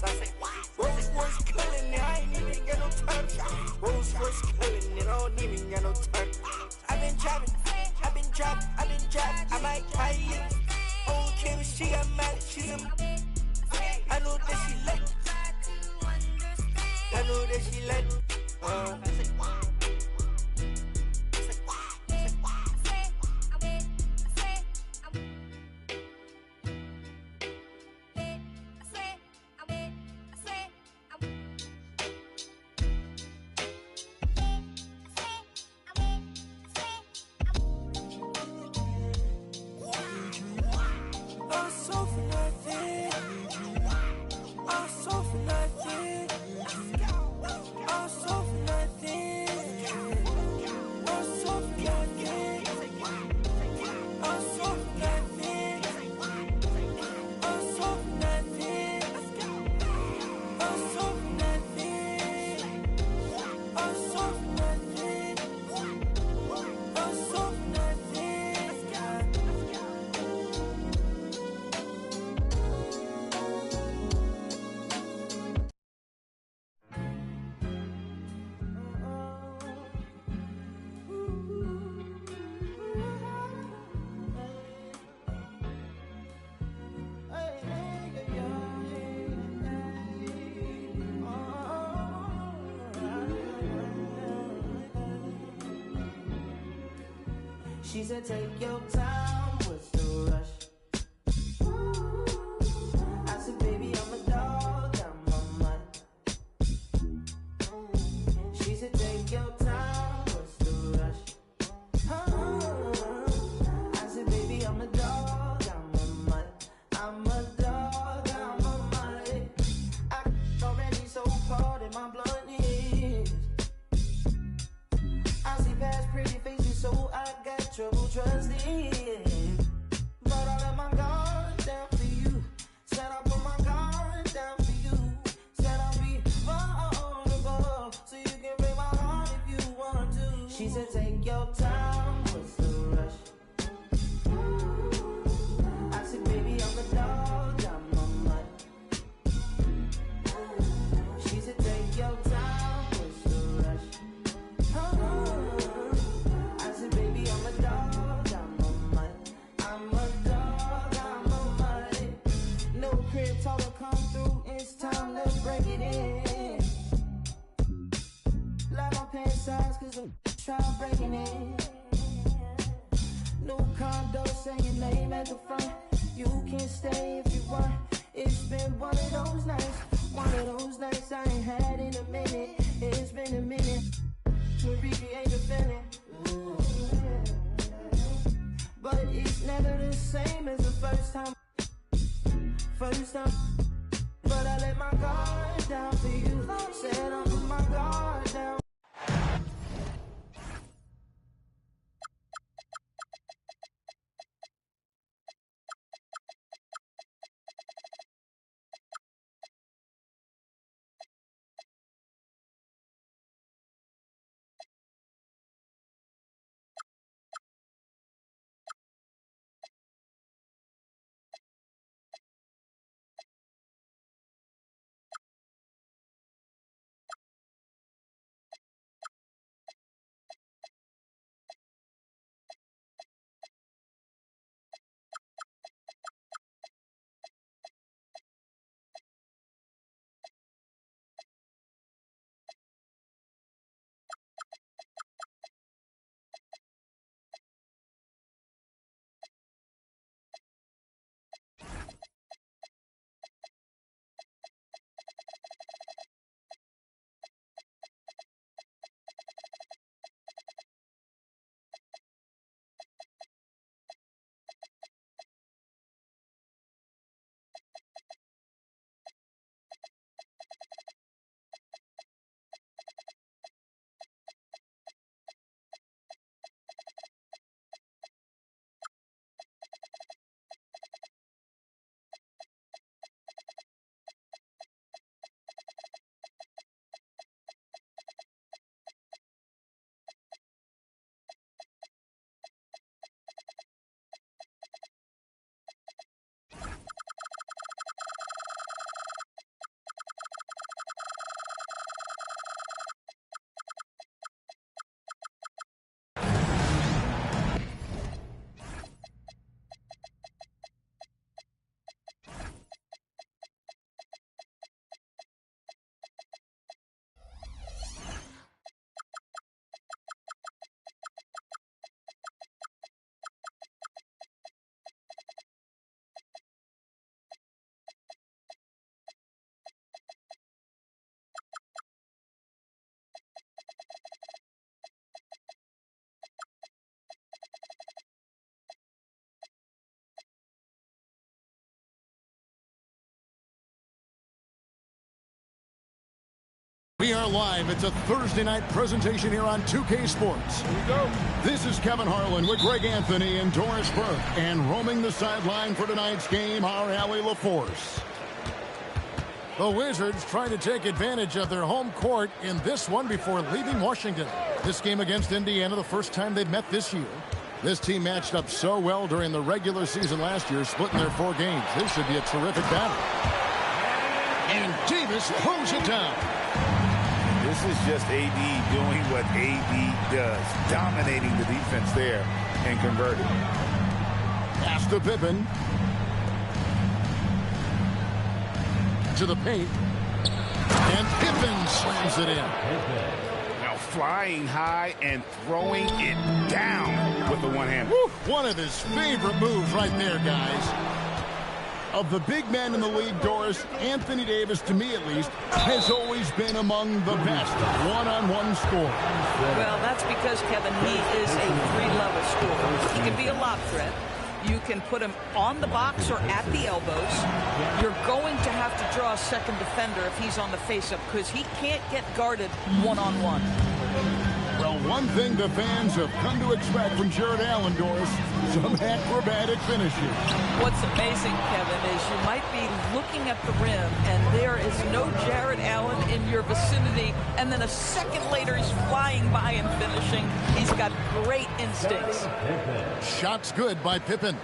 I say, Rolls Royce killing it, I ain't even got no time. Rolls Royce killing it, I don't even got no time. I've been driving, I might buy it. I don't care if she got mad, she's a. I know that she like. I know that she like. She said, take your time, what's the rush? I said, baby, I'm a dog, I'm a mutt. She said, take your time, what's the rush? I said, baby, I'm a dog, I'm a mutt. I'm a dog, I'm a mutt. I already so part in my bluntness. I see past pretty faces, so I got trouble trusting. But I let my guard down for you. Said I put my guard down for you. Said I'll be vulnerable, so you can break my heart if you want to. She said, take your time, what's the rush? I said, baby, I'm a dog, I'm a mutt. She said, take your time, what's the rush? I said, baby, I'm a dog, I'm a mutt. I'm a dog, I'm a mutt. No crib talker come through, it's time to break it in. Like my pants size, cause I'm trying breaking it. No condo, say your name at the front. You can stay if you want. It's been one of those nights I ain't had in a minute. It's been a minute. We recreate the feeling. But it's never the same as the first time. But I let my guard down for you. Said I put my guard down. live. It's a Thursday night presentation here on 2K Sports. Here we go. This is Kevin Harlan with Greg Anthony and Doris Burke. And roaming the sideline for tonight's game, our Allie LaForce. The Wizards trying to take advantage of their home court in this one before leaving Washington. This game against Indiana, the first time they've met this year. This team matched up so well during the regular season last year, splitting their 4 games. This should be a terrific battle. And Davis throws it down. This is just AD doing what AD does, dominating the defense there and converting. Pass to Pippen. To the paint. And Pippen slams it in. Now flying high and throwing it down with the one hand. Woo, one of his favorite moves right there, guys. Of the big men in the league, Doris, Anthony Davis, to me at least, has always been among the best one-on-one scorers. Well, that's because, Kevin, he is a 3-level scorer. He can be a lob threat. You can put him on the box or at the elbows. You're going to have to draw a second defender if he's on the face-up because he can't get guarded one-on-one. Well, one thing the fans have come to expect from Jarrett Allen, Doris, some acrobatic finishes. What's amazing, Kevin, is you might be looking at the rim and there is no Jarrett Allen in your vicinity, and then a second later he's flying by and finishing. He's got great instincts. Shots good by Pippen.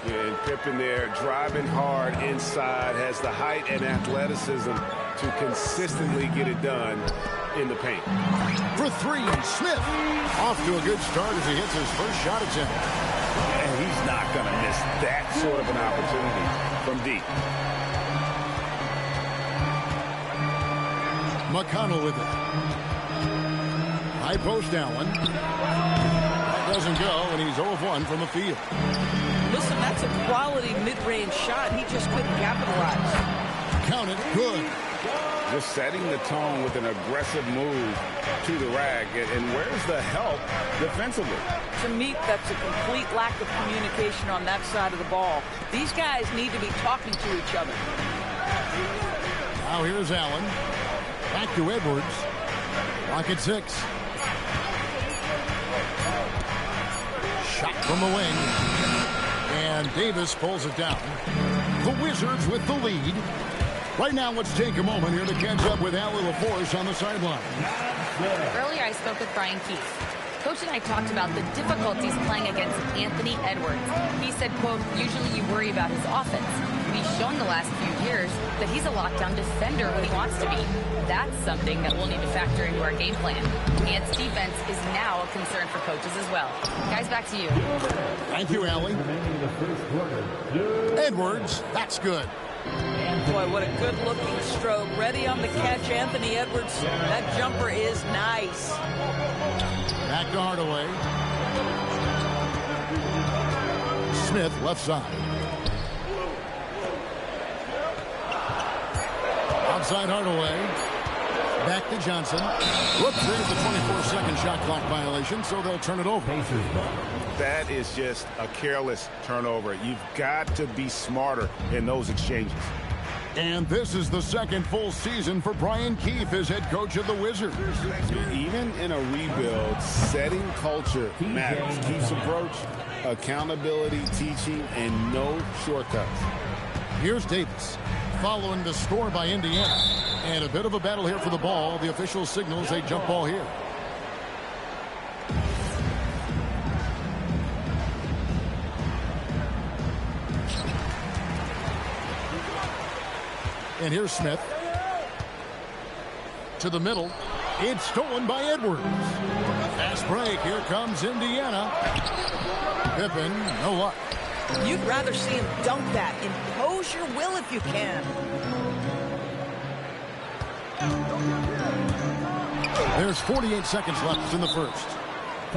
Yeah, and Pippen there driving hard inside, has the height and athleticism to consistently get it done in the paint. For 3, Smith off to a good start as he hits his first shot attempt. And he's not going to miss that Sort of an opportunity from deep. McConnell with it. High post Allen. That doesn't go, and he's 0 of 1 from the field. Listen, that's a quality mid-range shot. He just couldn't capitalize. Count it, good. Just setting the tone with an aggressive move to the rack. And where's the help defensively? To me, that's a complete lack of communication on that side of the ball. These guys need to be talking to each other. Now here's Allen. Back to Edwards. Rocket 6. Shot from the wing. And Davis pulls it down. The Wizards with the lead. Right now, let's take a moment here to catch up with Allie LaForce on the sideline. Earlier, I spoke with Brian Keefe. Coach and I talked about the difficulties playing against Anthony Edwards. He said, quote, usually you worry about his offense. He's shown the last few years that he's a lockdown defender when he wants to be. That's something that we'll need to factor into our game plan. Ant's defense is now a concern for coaches as well. Guys, back to you. Thank you, Allie. Edwards, that's good. Boy, what a good-looking stroke. Ready on the catch, Anthony Edwards. That jumper is nice. Back to Hardaway. Smith, left side. Outside Hardaway. Back to Johnson. Whoops, there's the 24-second shot clock violation, so they'll turn it over. That is just a careless turnover. You've got to be smarter in those exchanges. And this is the second full season for Brian Keefe as head coach of the Wizards. Even in a rebuild, setting culture matters. Keefe's approach, accountability, teaching, and no shortcuts. Here's Davis following the score by Indiana. And a bit of a battle here for the ball. The official signals a jump ball here. And here's Smith. To the middle. It's stolen by Edwards. Fast break. Here comes Indiana. Pippen, no luck. You'd rather see him dunk that. Impose your will if you can. There's 48 seconds left in the first.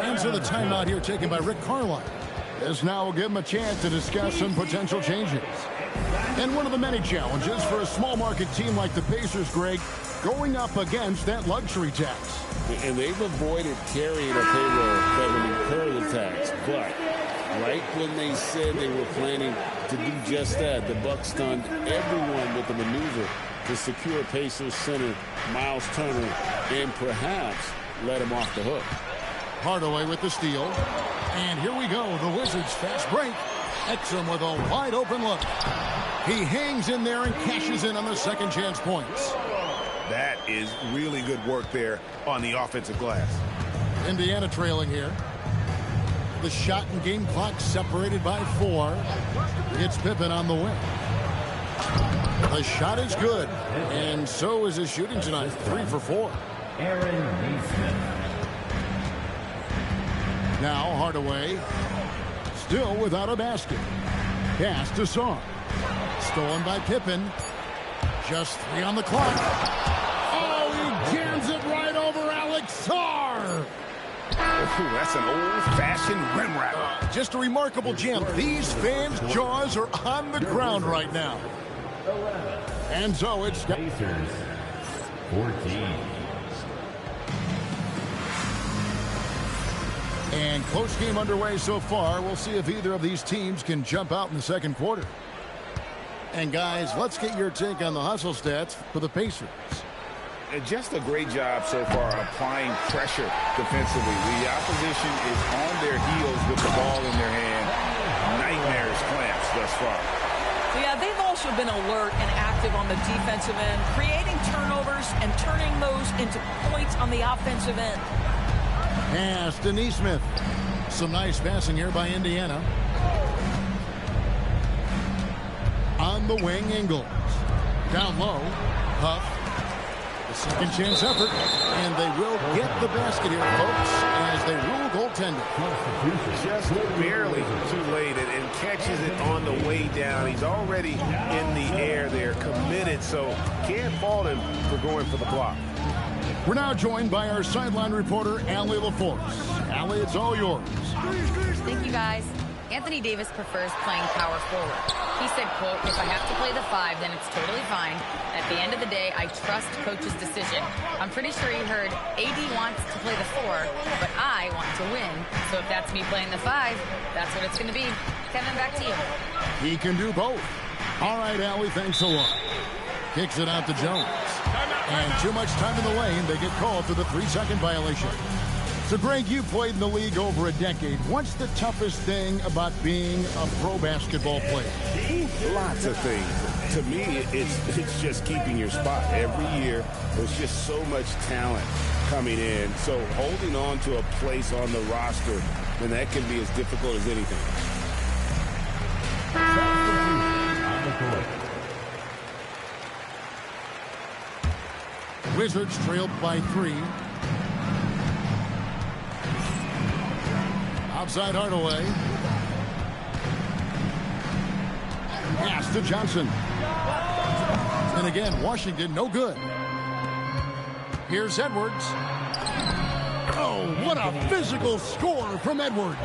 Answer the timeout here taken by Rick Carlisle. This now will give him a chance to discuss some potential changes. And one of the many challenges for a small market team like the Pacers, Greg, going up against that luxury tax. And they've avoided carrying a payroll that would incur the tax. But right when they said they were planning to do just that, the Bucks stunned everyone with the maneuver to secure Pacers center Miles Turner and perhaps let him off the hook. Hardaway with the steal. And here we go. The Wizards fast break. Exum with a wide open look. He hangs in there and cashes in on the second chance points. That is really good work there on the offensive glass. Indiana trailing here. The shot and game clock separated by 4. It's Pippen on the wing. The shot is good, and so is his shooting tonight. 3 for 4. Aaron Nesmith. Now Hardaway, still without a basket. Pass to Sarr. Stolen by Pippen. Just 3 on the clock. Oh, he jams it right over Alex Sarr. Ooh, that's an old-fashioned rim wrap. Just a remarkable jam. These fans' jaws are on the ground right now. And so it's Pacers 14. And close game underway so far. We'll see if either of these teams can jump out in the second quarter. And guys, let's get your take on the hustle stats for the Pacers. Just a great job so far applying pressure defensively. The opposition is on their heels with the ball in their hand. Nightmares clamps thus far. Yeah, they've also been alert and active on the defensive end, creating turnovers and turning those into points on the offensive end. Pass to Nesmith. Some nice passing here by Indiana. On the wing, Ingles. Down low, Huff. The second chance effort, and they will get the basket here, folks, as they rule goaltending. Just barely too late and catches it on the way down. He's already in the air there, committed, so can't fault him for going for the block. We're now joined by our sideline reporter, Allie LaForce. Allie, it's all yours. Thank you, guys. Anthony Davis prefers playing power forward. He said, quote, "If I have to play the 5, then it's totally fine. At the end of the day, I trust coach's decision." I'm pretty sure you heard AD wants to play the 4, but I want to win. So if that's me playing the 5, that's what it's going to be. Kevin, back to you. He can do both. All right, Allie, thanks a lot. Kicks it out to Jones. And too much time in the lane. They get called for the 3-second violation. So, Greg, you played in the league over a decade. What's the toughest thing about being a pro basketball player? Lots of things. To me, it's just keeping your spot. Every year, there's just so much talent coming in. So holding on to a place on the roster, then that can be as difficult as anything. Wizards trailed by 3. Outside Hardaway. Pass to Johnson. And again, Washington, no good. Here's Edwards. Oh, what a physical score from Edwards.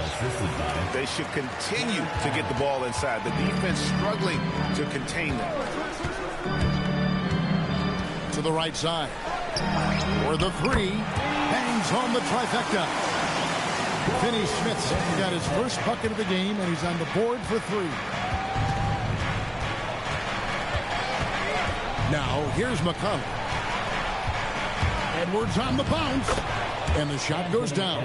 They should continue to get the ball inside. The defense struggling to contain them. To the right side. For the 3. Bangs home the trifecta. Finney Smith's got his first bucket of the game, and he's on the board for 3. Now, here's McConnell. Edwards on the bounce, and the shot goes down.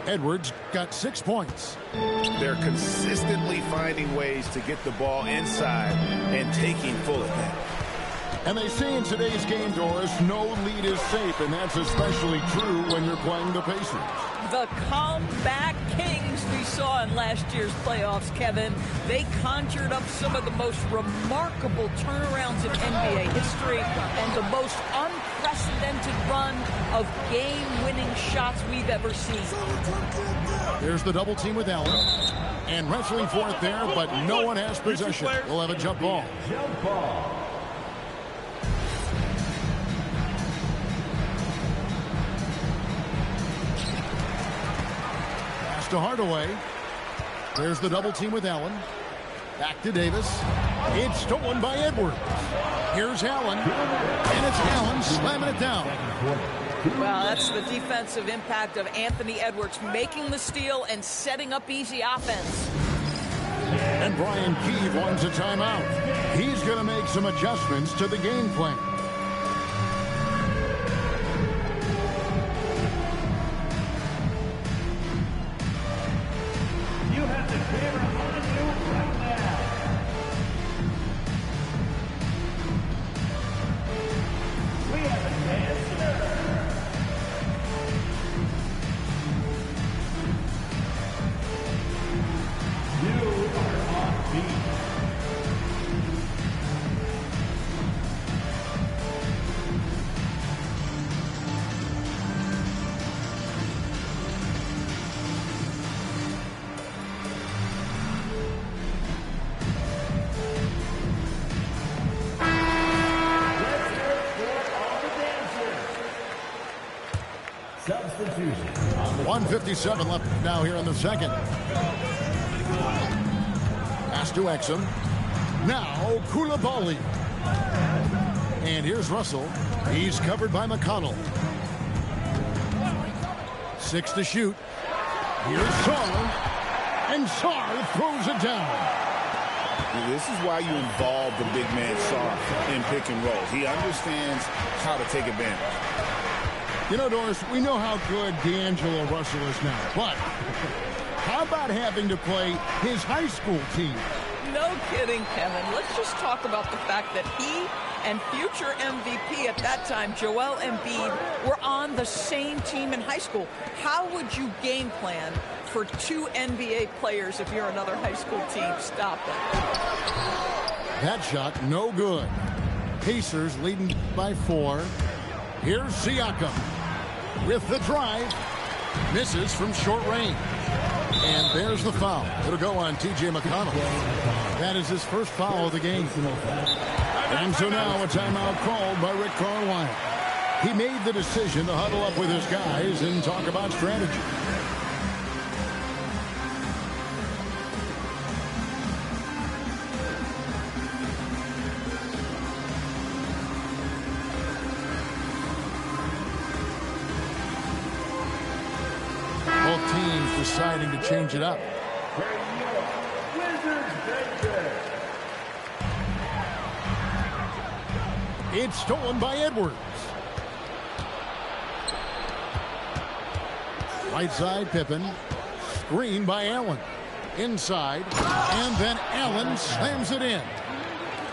Edwards got 6 points. They're consistently finding ways to get the ball inside and taking full advantage. And they say in today's game, Doris, no lead is safe, and that's especially true when you're playing the Pacers. The comeback kings we saw in last year's playoffs, Kevin. They conjured up some of the most remarkable turnarounds in NBA history and the most unprecedented run of game-winning shots we've ever seen. There's the double team with Allen. And wrestling for it there, but no one has possession. We'll have a jump ball. Jump ball. To Hardaway. There's the double team with Allen. Back to Davis. It's stolen by Edwards. Here's Allen. And it's Allen slamming it down. Well, that's the defensive impact of Anthony Edwards making the steal and setting up easy offense. And Brian Keefe wants a timeout. He's going to make some adjustments to the game plan. You have the camera on you right now. We have a dancer. You are on beat. Substitution. 1:57 left now here in the second. Pass to Exum. Now Koulibaly. And here's Russell. He's covered by McConnell. 6 to shoot. Here's Sarr. And Sarr throws it down. This is why you involve the big man Sarr in pick and roll. He understands how to take advantage. You know, Doris, we know how good D'Angelo Russell is now, but how about having to play his high school team? No kidding, Kevin. Let's just talk about the fact that he and future MVP at that time, Joel Embiid, were on the same team in high school. How would you game plan for 2 NBA players if you're another high school team? Stop it. That shot, no good. Pacers leading by 4. Here's Siakam with the drive. Misses from short range. And there's the foul. It'll go on T.J. McConnell. That is his first foul of the game. And so now a timeout called by Rick Carlisle. He made the decision to huddle up with his guys and talk about strategy. Both teams deciding to change it up. It's stolen by Edwards. Right side, Pippen. Screen by Allen. Inside. And then Allen slams it in.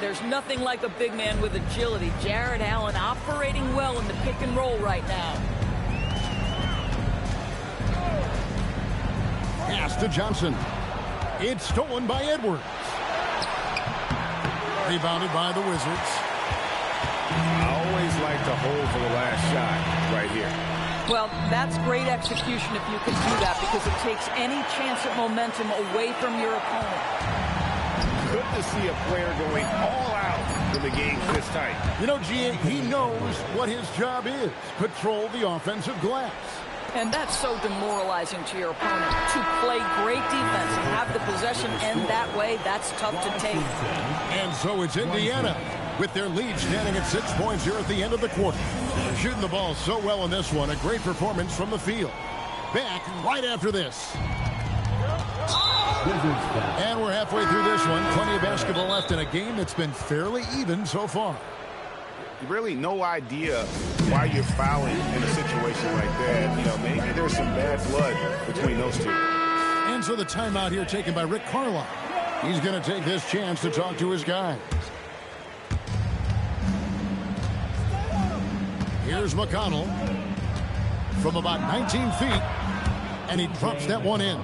There's nothing like a big man with agility. Jared Allen operating well in the pick and roll right now. Pass to Johnson. It's stolen by Edwards. Rebounded by the Wizards. I always like to hold for the last shot right here. Well, that's great execution if you can do that, because it takes any chance at momentum away from your opponent. Good to see a player going all out when the game's this tight. You know, G.A., he knows what his job is. Control the offensive glass. And that's so demoralizing to your opponent. To play great defense and have the possession end that way, that's tough to take. And so it's Indiana with their lead standing at 6 points here at the end of the quarter. They're shooting the ball so well in this one. A great performance from the field. Back right after this. And we're halfway through this one. Plenty of basketball left in a game that's been fairly even so far. Really no idea why you're fouling in a situation like that. You know, maybe there's some bad blood between those two. And so the timeout here taken by Rick Carlisle. He's going to take this chance to talk to his guys. Here's McConnell from about 19 feet, and he drops that one in.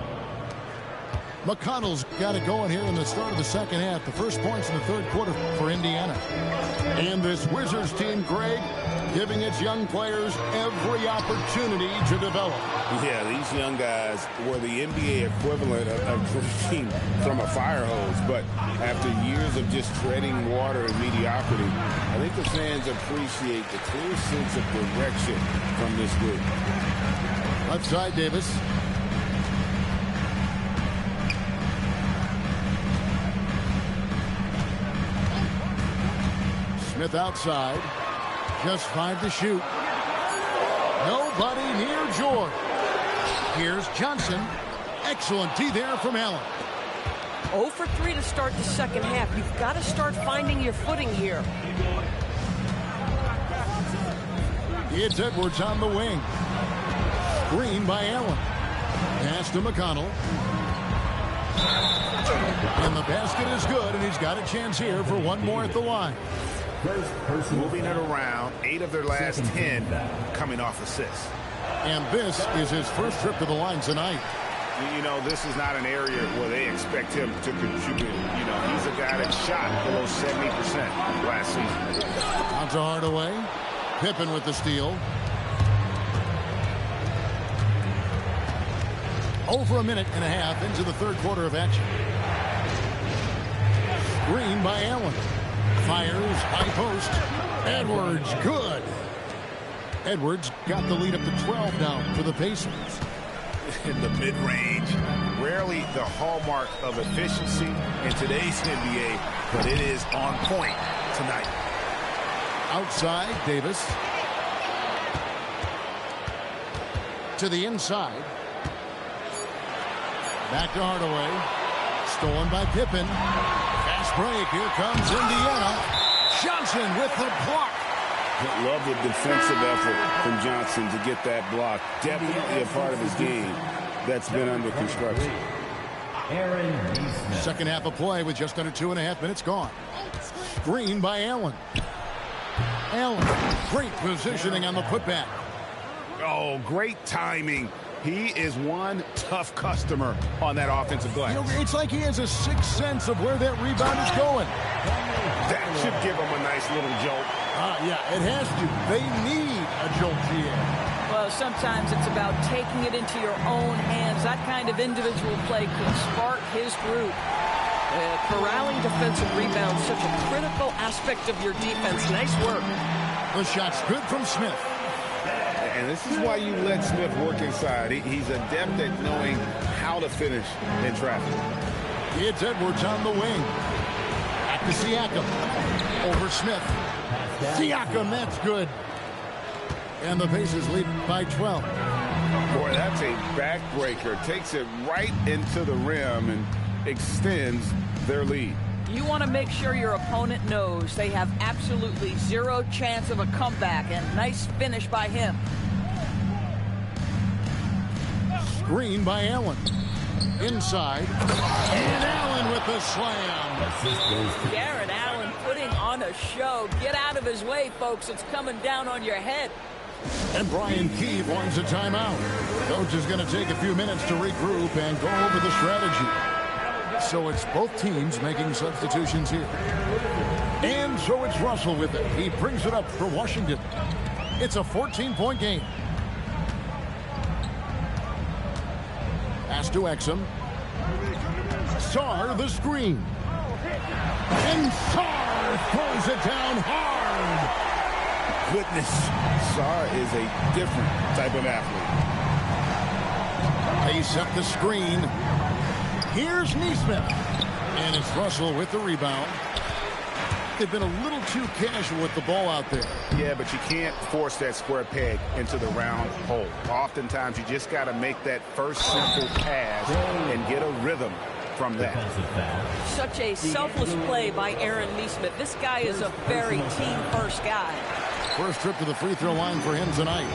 McConnell's got it going here in the start of the second half. The first points in the third quarter for Indiana. And this Wizards team, Greg, giving its young players every opportunity to develop. Yeah, these young guys were the NBA equivalent of drinking from a fire hose. But after years of just treading water and mediocrity, I think the fans appreciate the clear sense of direction from this group. Left side, Davis. Smith outside. Just 5 to shoot. Nobody near George. Here's Johnson. Excellent D there from Allen. 0 for 3 to start the second half. You've got to start finding your footing here. It's Edwards on the wing. Screen by Allen. Pass to McConnell. And the basket is good, and he's got a chance here for one more at the line. Moving it around, 8 of their last 10 coming off assists. And this is his first trip to the line tonight. You know, this is not an area where they expect him to contribute. You know, he's a guy that shot below 70% last season. On to Hardaway. Pippen with the steal. Over a minute and a half into the third quarter of action. Screen by Allen. Fires, high post. Edwards, good. Edwards got the lead up to 12 now for the Pacers. In the mid-range, rarely the hallmark of efficiency in today's NBA, but it is on point tonight. Outside, Davis. To the inside. Back to Hardaway. Stolen by Pippen. Fast break. Here comes Indiana. Johnson with the block. Love the defensive effort from Johnson to get that block. Definitely a part of his game that's been under construction. Second half of play with just under 2.5 minutes gone. Screen by Allen. Allen, great positioning on the putback. Oh, great timing. He is one tough customer on that offensive glass. You know, it's like he has a sixth sense of where that rebound is going. That should give him a nice little jolt. Yeah, it has to. They need a jolt, GA. Well, sometimes it's about taking it into your own hands. That kind of individual play could spark his group. Corralling defensive rebounds, such a critical aspect of your defense. Nice work. The shot's good from Smith. And this is why you let Smith work inside. He's adept at knowing how to finish in traffic. It's Edwards on the wing. Back to Siakam. Over Smith. Siakam, that's good. And the Pacers lead by 12. Boy, that's a backbreaker. Takes it right into the rim and extends their lead. You want to make sure your opponent knows they have absolutely zero chance of a comeback, and nice finish by him. Screen by Allen. Inside. And Allen with the slam. Garrett Allen putting on a show. Get out of his way, folks. It's coming down on your head. And Brian Keefe wants a timeout. Coach is going to take a few minutes to regroup and go over the strategy. So it's both teams making substitutions here. And so it's Russell with it. He brings it up for Washington. It's a 14-point game. Pass to Exum. Sarr the screen. And Sarr throws it down hard. Goodness, Sarr is a different type of athlete. They set the screen. Here's Nesmith. And it's Russell with the rebound. They've been a little too casual with the ball out there. Yeah, but you can't force that square peg into the round hole. Oftentimes, you just got to make that first simple pass and get a rhythm from that. Such a selfless play by Aaron Nesmith. This guy is a very team-first guy. First trip to the free throw line for him tonight.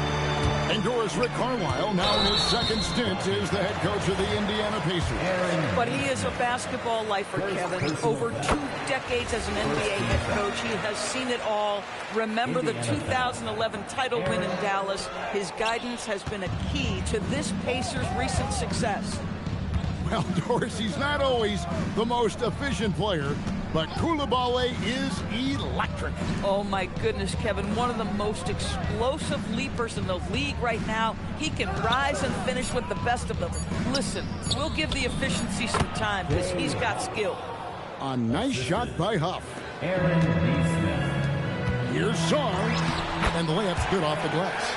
Endures Rick Carlisle, now in his second stint as the head coach of the Indiana Pacers. But he is a basketball lifer, Kevin. Over 2 decades as an NBA head coach, he has seen it all. Remember the 2011 title win in Dallas. His guidance has been a key to this Pacers' recent success. Well, Doris, he's not always the most efficient player, but Coulibaly is electric. Oh, my goodness, Kevin. One of the most explosive leapers in the league right now. He can rise and finish with the best of them. Listen, we'll give the efficiency some time because he's got skill. A nice shot by Huff. Here's Sarr, and the layup's good off the glass.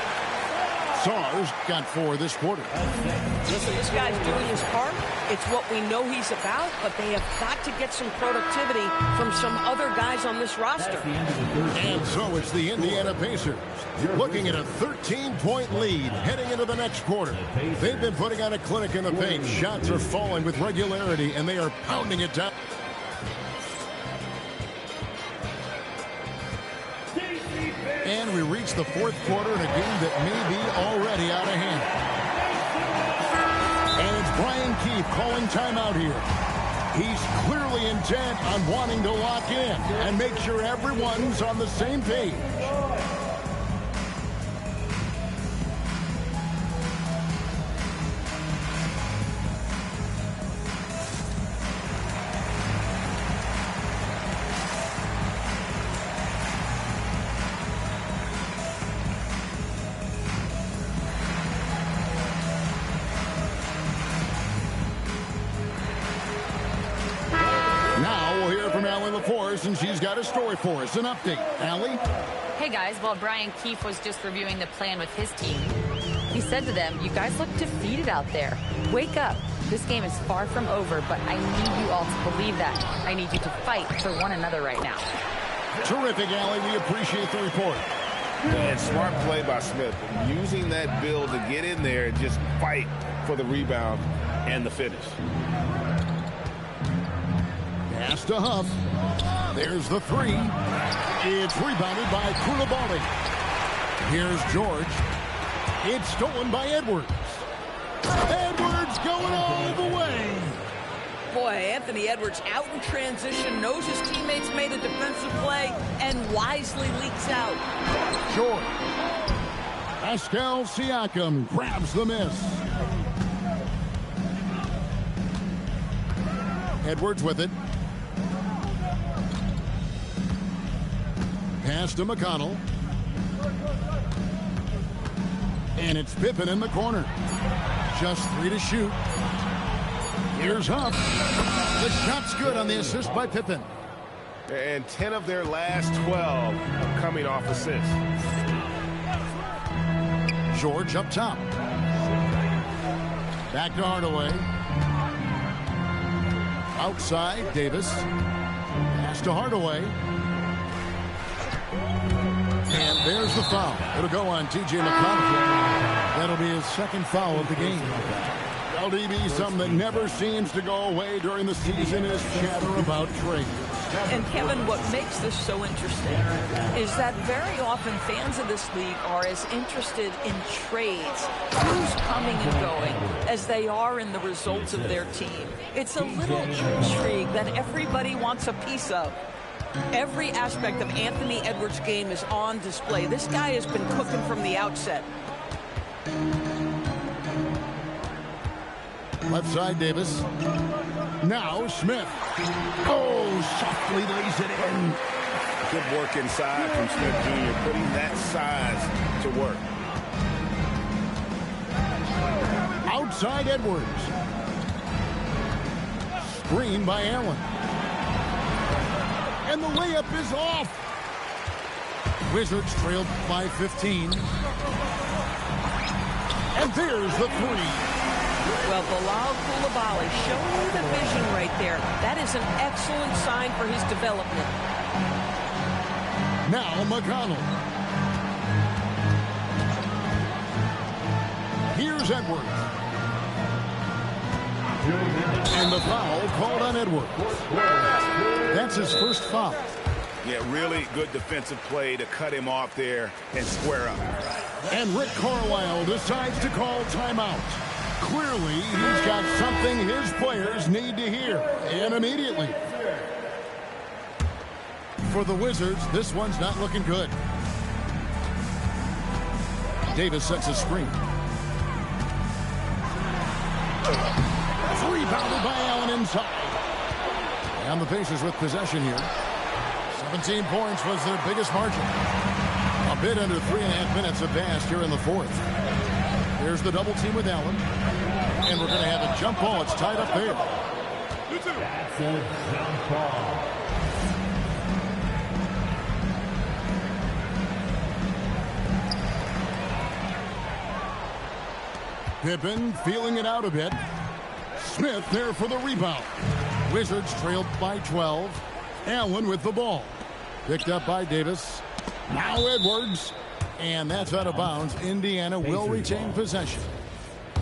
Sarr's got 4 this quarter. Listen, this guy's doing his part. It's what we know he's about, but they have got to get some productivity from some other guys on this roster. And so it's the Indiana Pacers looking at a 13-point lead heading into the next quarter. They've been putting on a clinic in the paint. Shots are falling with regularity, and they are pounding it down. And we reach the fourth quarter in a game that may be already out of hand. And it's Brian Keefe calling timeout here. He's clearly intent on wanting to lock in and make sure everyone's on the same page. And she's got a story for us, an update. Allie? Hey guys, while Brian Keefe was just reviewing the plan with his team, he said to them, "You guys look defeated out there. Wake up. This game is far from over, but I need you all to believe that. I need you to fight for one another right now." Terrific, Allie. We appreciate the report. And smart play by Smith. Using that build to get in there and just fight for the rebound and the finish. Pass to Huff. There's the three. It's rebounded by Koulibaly. Here's George. It's stolen by Edwards. Edwards going all the way. Boy, Anthony Edwards out in transition, knows his teammates made a defensive play, and wisely leaks out. George. Pascal Siakam grabs the miss. Edwards with it. Pass to McConnell. And it's Pippen in the corner. Just 3 to shoot. Here's Huff. The shot's good on the assist by Pippen. And 10 of their last 12 are coming off assists. George up top. Back to Hardaway. Outside, Davis. Pass to Hardaway. And there's the foul. It'll go on T.J. McConnell. That'll be his second foul of the game. LDB, something that never seems to go away during the season is chatter about trades. And Kevin, what makes this so interesting is that very often fans of this league are as interested in trades, who's coming and going, as they are in the results of their team. It's a little intrigue that everybody wants a piece of. Every aspect of Anthony Edwards' game is on display. This guy has been cooking from the outset. Left side, Davis. Now Smith. Oh, softly lays it in. Good work inside from Smith Jr., putting that size to work. Outside Edwards. Screen by Allen. And the layup is off. Wizards trailed by 15. And there's the three. Well, Bilal Koulibaly showing you the vision right there. That is an excellent sign for his development. Now McConnell. Here's Edwards. And the foul called on Edwards. That's his first foul. Yeah, really good defensive play to cut him off there and square up. And Rick Carlisle decides to call timeout. Clearly, he's got something his players need to hear, and immediately. For the Wizards, this one's not looking good. Davis sets a screen. Rebounded by Allen inside. And the Pacers with possession here. 17 points was their biggest margin. A bit under 3.5 minutes have passed here in the fourth. Here's the double team with Allen. And we're going to have a jump ball. It's tied up there. That's a jump ball. Pippen feeling it out a bit. Smith there for the rebound. Wizards trailed by 12. Allen with the ball. Picked up by Davis. Now Edwards. And that's out of bounds. Indiana will retain possession.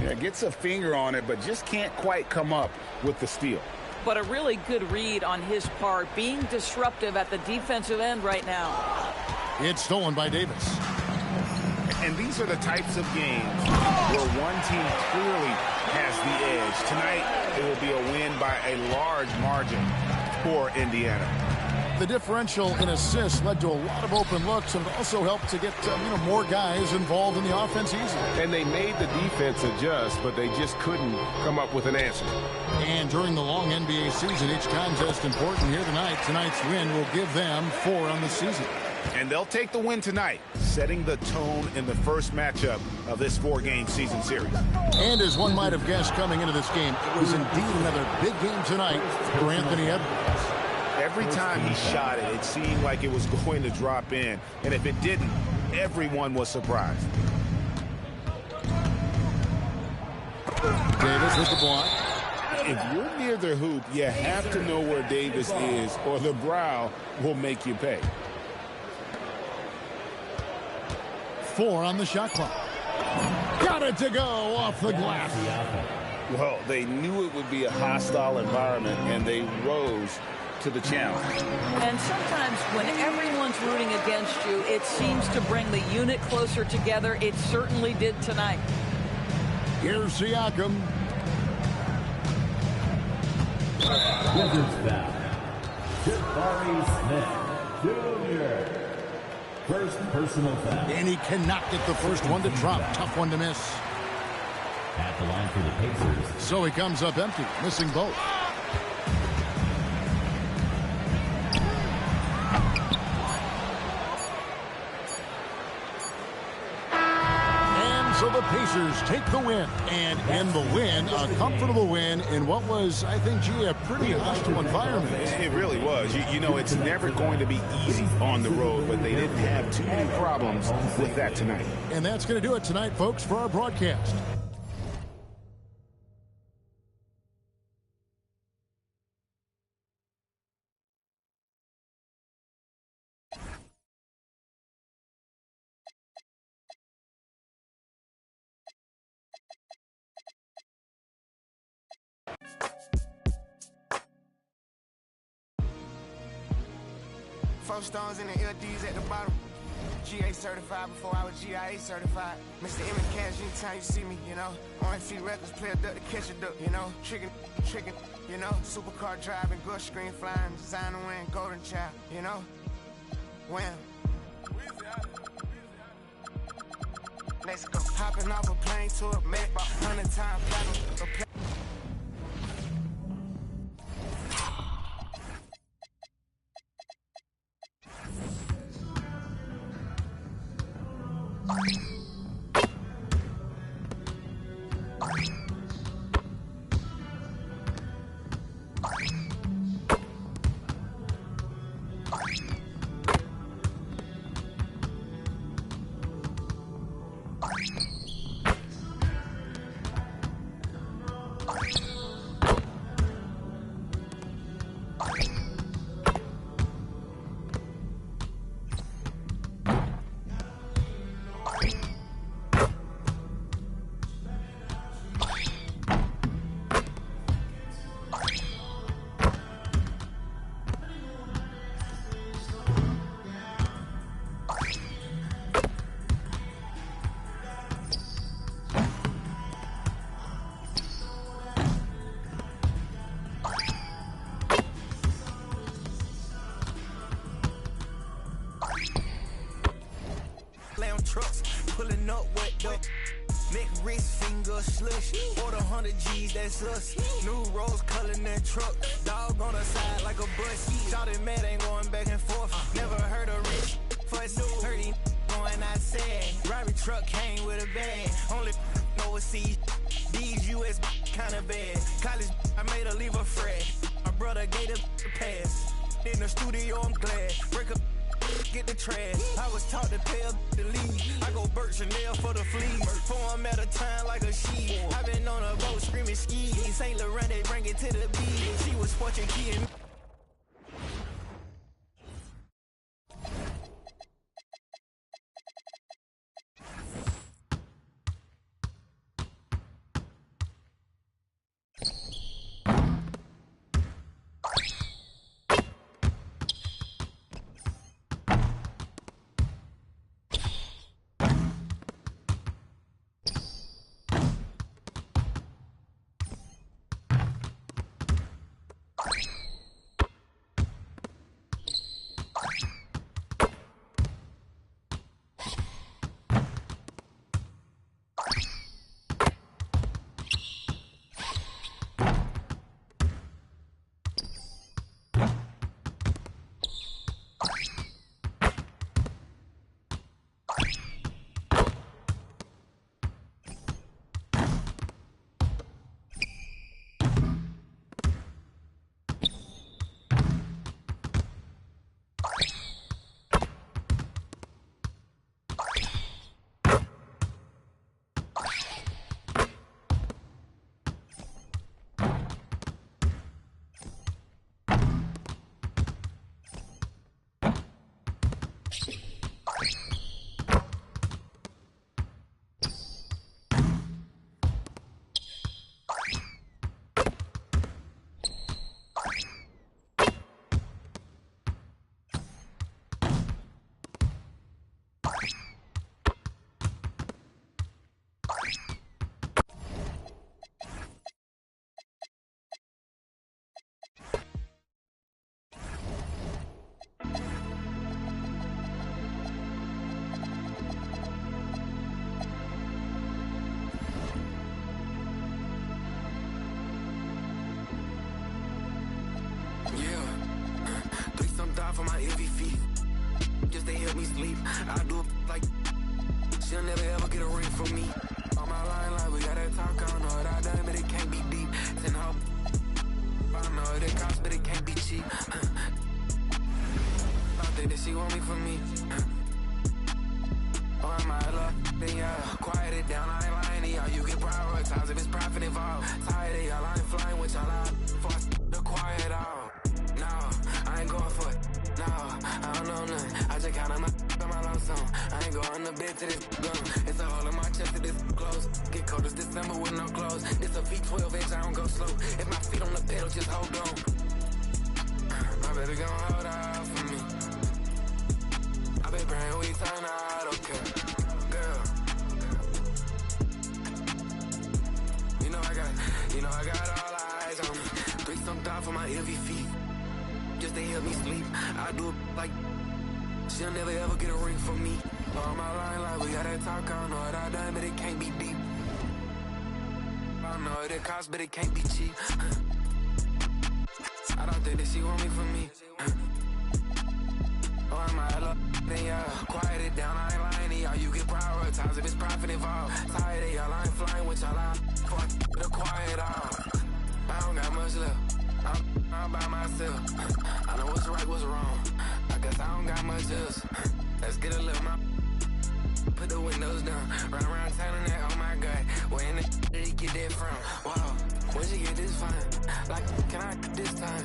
Yeah, gets a finger on it, but just can't quite come up with the steal. But a really good read on his part, being disruptive at the defensive end right now. It's stolen by Davis. And these are the types of games where one team clearly has the edge. Tonight, it will be a win by a large margin for Indiana. The differential in assists led to a lot of open looks and also helped to get more guys involved in the offense easily. And they made the defense adjust, but they just couldn't come up with an answer. And during the long NBA season, each contest important here tonight. Tonight's win will give them 4 on the season. And they'll take the win tonight, setting the tone in the first matchup of this 4-game season series. And as one might have guessed coming into this game, it was indeed another big game tonight for Anthony Edwards. Every time he shot it, it seemed like it was going to drop in. And if it didn't, everyone was surprised. Davis with the block. If you're near the hoop, you have to know where Davis is, or the brow will make you pay. 4 on the shot clock. Got it to go off the glass. Well, they knew it would be a hostile environment, and they rose to the challenge. And sometimes when everyone's rooting against you, it seems to bring the unit closer together. It certainly did tonight. Here's Siakam. Wizards foul. Jabari Smith Jr. First personal foul. And he cannot get the first one to drop. Tough one to miss. At the line for the Pacers. So he comes up empty, missing both. So the Pacers take the win, and in the win, a comfortable win in what was, I think, a pretty hostile environment. It really was. You know, it's never going to be easy on the road, but they didn't have too many problems with that tonight. And that's going to do it tonight, folks, for our broadcast. Four stones in the LDs at the bottom. GA certified before I was GIA certified. Mr. Emmett Cash, anytime you see me, you know. Orange Feet Records, play a duck to catch a duck, you know. Trickin', you know. Supercar driving, good screen flying, designer win, golden child, you know. Wham. Let's go. Hopping off a plane to a Mac, about 100 times platinum. Trucks pulling up wet dope. Neck, wrist, finger, slush. Order 100 G's, that's us. New rose color in that truck. Dog on the side like a bus. Shawty mad, ain't going back and forth. Never heard a rich fuss. Heard him going outside. Robbery truck came with a bag. Only overseas. These US kinda bad. College, I made her leave a frat. My brother gave her the pass. In the studio, I'm glad. Break up get the trash. I was taught to pay up the lead. I go Burt Chanel for the fleas. Pour 'em at a time like a sheet. I been on a boat screaming ski. St. Laurent, they bring it to the beach. She was watching key and for my heavy feet, just to help me sleep. I do it like she'll never ever get a ring from me. On my line, like we gotta talk. I don't know what I done, but it can't be deep. 10 hope, I know it costs, but it can't be cheap. I think that she want me for me. Oh, am I luck? Then yeah, quiet it down. I ain't lying to y'all. You get prioritized if it's profit involved. Tired of y'all, I ain't flying with y'all out. Force the quiet out. No, I ain't going for it. No, I don't know nothing. I just count on my love song. I ain't going to bed to this gun. It's a hole in my chest to this close. Get cold as December with no clothes. This a V12 inch, I don't go slow. If my feet on the pedal, just hold on. My baby gon' hold out for me. I been praying we turn out okay. Girl, you know I got all eyes on me. 3-some thought for my heavy feet, just to help me sleep. I do it like she'll never ever get a ring from me. On my line, like we gotta talk. I don't know what I done, but it can't be deep. I know what it costs, but it can't be cheap. I don't think that she want me for me. Oh, am I love? Then yeah, quiet it down. I ain't lying to y'all. You get prioritized if it's profit involved. Tired of y'all, I ain't flying with y'all. I fuck the quiet out. I don't got much left. I'm by myself. I know what's right, what's wrong. I guess I don't got much else. Let's get a little more. Put the windows down. Run around town and that, oh my God. Where in the did he get that from? Wow, where'd you get this fine? Like, can I get this time?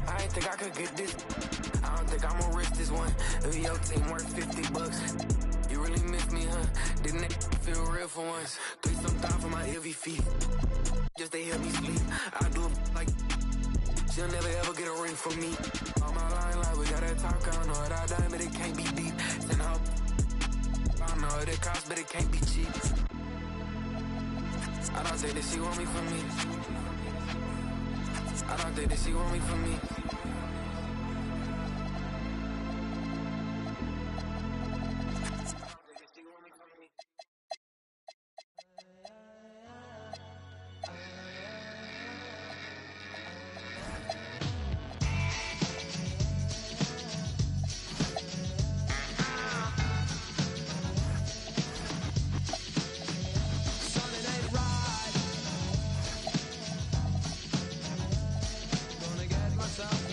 I ain't think I could get this. I don't think I'm gonna risk this one. If your team worth $50, you really miss me, huh? Didn't it feel real for once? 3-some thought for my heavy feet, just to help me sleep. I do it like she'll never ever get a ring from me. On my line, like we gotta talk. I don't know what I done, but it can't be deep. 10 hope, I know what it costs, but it can't be cheap. I don't think that she want me for me. I don't think that she want me for me. myself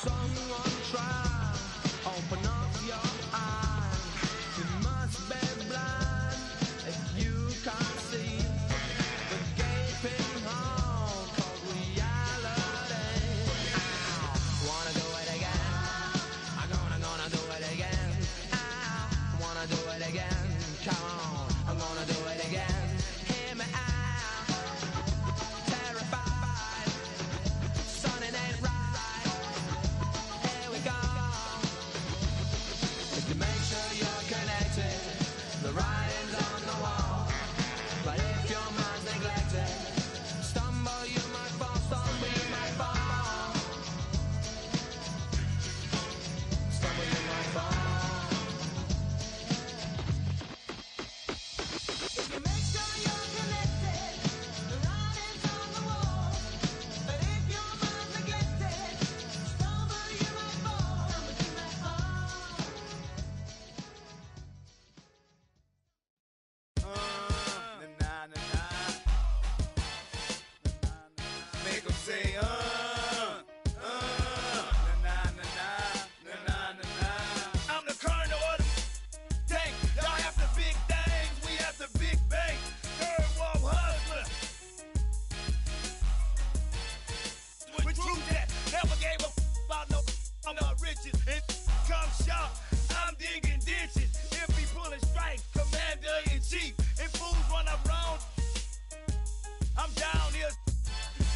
someone try, open up your eyes. You must be blind if you can't see the gaping hole called reality. Wanna do it again? I'm gonna do it again. Wanna do it again? Come on, I'm gonna do it again. Hear me out. Terrified, son, it ain't right. Here we go. If you make sure you're connected, the writing's on the wall. But if your mind's neglected, stumble you might fall, stumble you might fall. Stumble you might fall. If you make sure you're connected, the writing's on the wall. But if your mind's neglected, stumble you might fall. Stumble you might fall. Make 'em say, I'm the colonel of the tank. Y'all have the big things, we have the big bank. Third world hustler. With truth that never gave a about no riches. And come short, I'm digging ditches. If he pulling strikes, commander in chief. If fools run around, I'm down here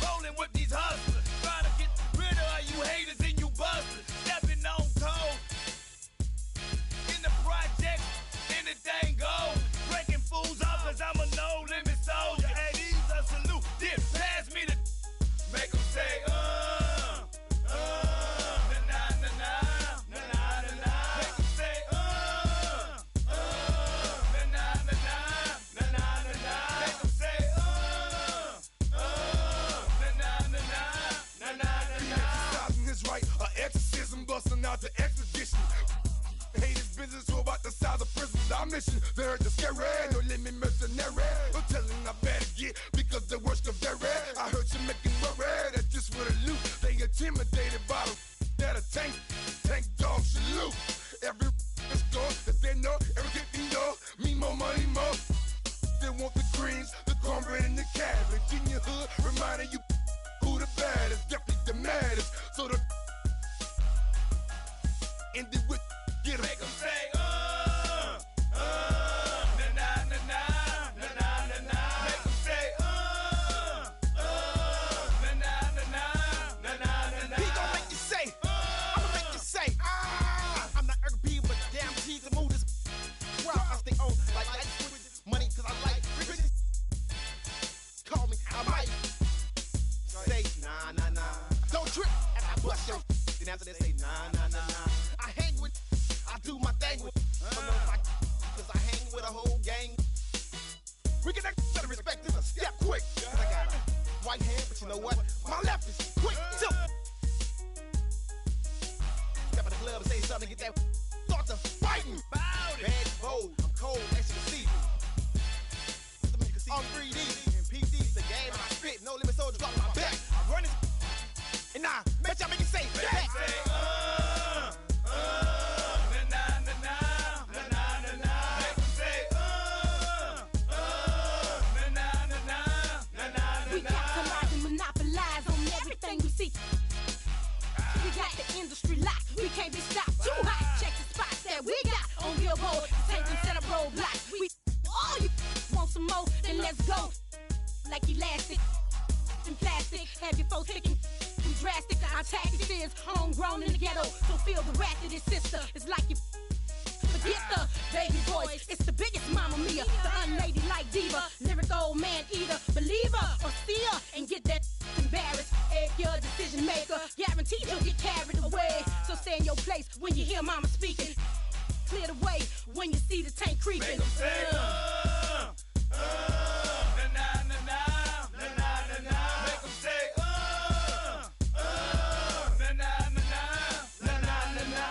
rolling with these hustlers. Trying to get rid of you haters and you busters. Stepping on toes. In the project, anything goes. Breaking fools off cause I'm a no-limit soldier. Hey, these a salute. Then pass me the make 'em say, na-na-na-na, na-na-na-na. Make 'em say, na-na-na-na, na-na-na-na. Make 'em say, na-na-na-na, na-na-na-na. Exercising is right, an exorcism busting out the expedition. Hate is business, so about the size of prisons. Our mission, they heard the scary, no limit mercenary. I'm telling I better get because the worst of very. I heard you making worry that just for the loot. They intimidated by the that a tank dog salute. Every is gone that they know, everything know. Me more money more. They want the greens, the cornbread and the cabbage in your hood, reminding you who the baddest, definitely the maddest. So the end it with get 'em. Make 'em say, na-na-na-na, na-na-na-na. Make 'em say, na-na-na-na, na-na-na-na. He gon' make you say, I'ma make you say, I'm not RB, but damn G's and move this. Well, I stay on like ice with money, cause I like riches. Call me, I might say, nah. Don't trip, and I bust your. Then after they say, nah. I hang with, I do my thing with. Cause I hang with a whole gang. We get that better respect, this a step quick. Cause I got a white hand, but you know what? My left is quick too. Step in the club and say something, get that start to fighting. Bad, bold, I'm cold, as you can see. On 3D and PC's the game, and I spit, no limit soldiers off my back. I run it, and I bet y'all make it say back. Na-na-na-na, na-na-na-na. Make 'em say, na-na-na-na, na-na-na-na. We capitalize and monopolize on everything we see. We got the industry locked, we can't be stopped. Too hot, check the spots that we got on Billboard. Take them set up roadblocks. We all you want some more, then let's go. Like elastic and plastic, have your folks picking drastic. Our tactics is homegrown in the ghetto, so feel the wrath of this sister. It's like you forget the baby voice. It's the biggest Mamma Mia, the unladylike diva, lyric old man eater, believer or seer, and get that embarrassed. Egg your decision maker, guaranteed you'll get carried away. So stay in your place when you hear Mama speaking. Clear the way when you see the tank creeping. Make 'em say, na-na-na-na, na-na-na-na. Make 'em say, na-na-na-na, na-na-na-na.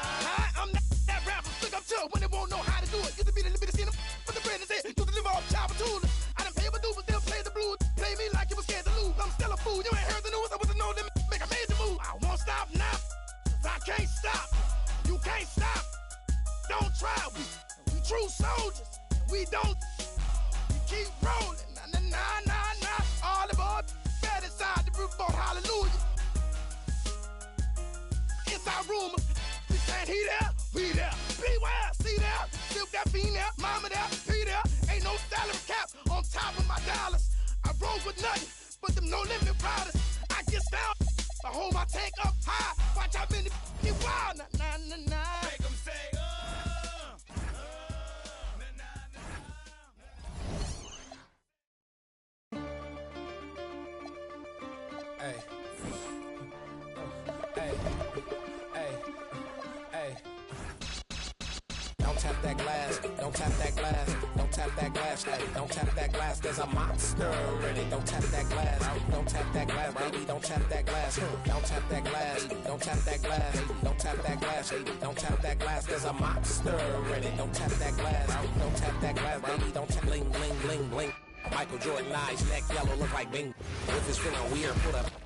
I'm that rapper, stick up to when they won't know how to do it. Used to be the limit to see them, but the brand is it. You deliver off chopper tools. I done pay my dues, but they'll play the blues. Play me like you was scared to we don't. We keep rolling. Nah, nah, nah, nah, nah. All of our bad inside the roof boat, hallelujah. Inside rumor, we saying he there, we there. Beware, see there, still got female, mama there, P there. Ain't no salary cap on top of my dollars. I roll with nothing but them no limit riders. I get down, I hold my tank up high. Watch how many get wild. Nah, nah, nah, nah. Make them say, Hey. Hey. Hey. Hey. Don't tap that glass, don't tap that glass, don't tap that glass, hey, don't tap that glass, there's a monster in it. Don't tap that glass, don't tap that glass, baby, don't tap that glass, don't tap that glass, don't tap that glass, don't tap that glass, don't tap that glass, there's a monster in it. Don't tap that glass, don't tap that glass, baby, don't tap bling, bling, bling, bling. Michael Jordan eyes, neck yellow, look like Bing. If it's feeling weird, put up.